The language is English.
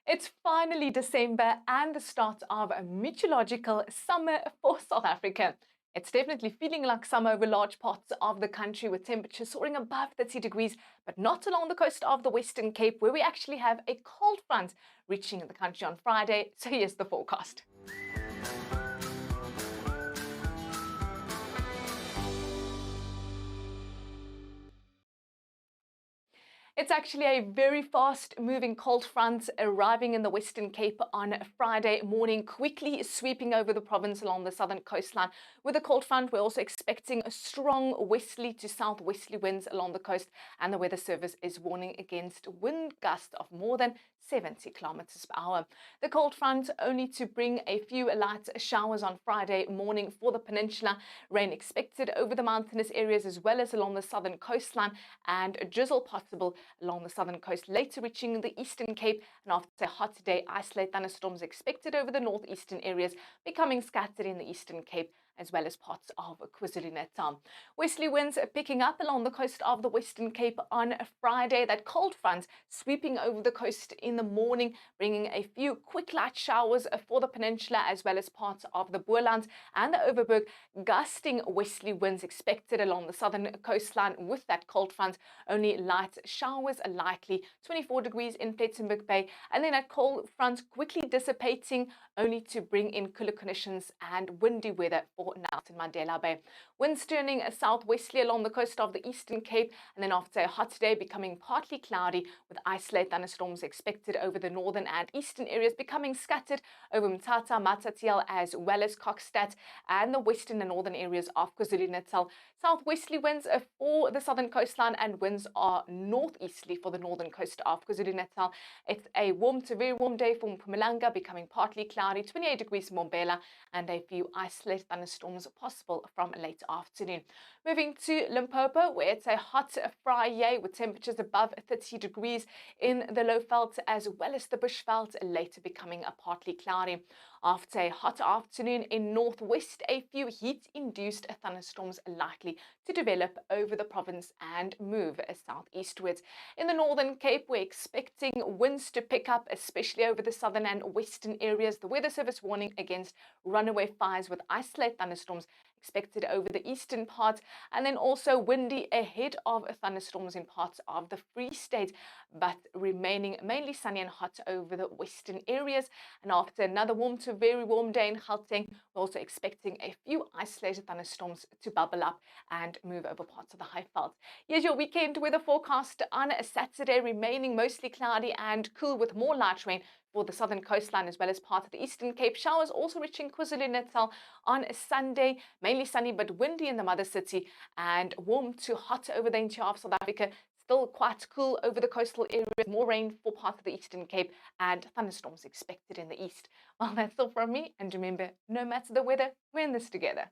It's finally December and the start of a meteorological summer for South Africa. It's definitely feeling like summer over large parts of the country with temperatures soaring above 30 degrees, but not along the coast of the Western Cape where we actually have a cold front reaching the country on Friday. So here's the forecast. It's actually a very fast-moving cold front arriving in the Western Cape on Friday morning, quickly sweeping over the province along the southern coastline. With the cold front, we're also expecting strong westerly to southwesterly winds along the coast, and the Weather Service is warning against wind gusts of more than 70 kilometers per hour. The cold front only to bring a few light showers on Friday morning for the peninsula. Rain expected over the mountainous areas as well as along the southern coastline, and a drizzle possible along the southern coast, later reaching the Eastern Cape. And after a hot day, isolated thunderstorms expected over the northeastern areas, becoming scattered in the Eastern Cape as well as parts of KwaZulu-Natal. Westerly winds are picking up along the coast of the Western Cape on Friday. That cold front sweeping over the coast in the morning, bringing a few quick light showers for the peninsula as well as parts of the Boerland and the Overberg. Gusting westerly winds expected along the southern coastline with that cold front. Only light showers are likely, 24 degrees in Plettenberg Bay, and then that cold front quickly dissipating, only to bring in cooler conditions and windy weather for Nelson Mandela Bay. Winds turning southwesterly along the coast of the Eastern Cape, and then after a hot day becoming partly cloudy with isolated thunderstorms expected over the northern and eastern areas, becoming scattered over Mthatha, Matatiele as well as Kokstad and the western and northern areas of KwaZulu-Natal. Southwesterly winds are for the southern coastline, and winds are northeasterly for the northern coast of KwaZulu-Natal. It's a warm to very warm day for Mpumalanga, becoming partly cloudy, 28 degrees in Mbombela, and a few isolated thunderstorms possible from late afternoon. Moving to Limpopo, where it's a hot Friday with temperatures above 30 degrees in the Lowveld as well as the Bushveld, later becoming a partly cloudy. After a hot afternoon in northwest, a few heat-induced thunderstorms likely to develop over the province and move southeastwards. In the Northern Cape, we're expecting winds to pick up, especially over the southern and western areas. The Weather Service warning against runaway fires with isolated thunderstorms expected over the eastern part, and then also windy ahead of thunderstorms in parts of the Free State, but remaining mainly sunny and hot over the western areas. And after another warm to very warm day in Gauteng, we're also expecting a few isolated thunderstorms to bubble up and move over parts of the Highveld. Here's your weekend weather forecast on a Saturday, remaining mostly cloudy and cool with more light rain for the southern coastline as well as part of the Eastern Cape. Showers also reaching KwaZulu-Natal on a Sunday, mainly sunny but windy in the mother city, and warm to hot over the interior of South Africa. Still quite cool over the coastal areas, more rain for part of the Eastern Cape, and thunderstorms expected in the east. Well, that's all from me, and remember, no matter the weather, we're in this together.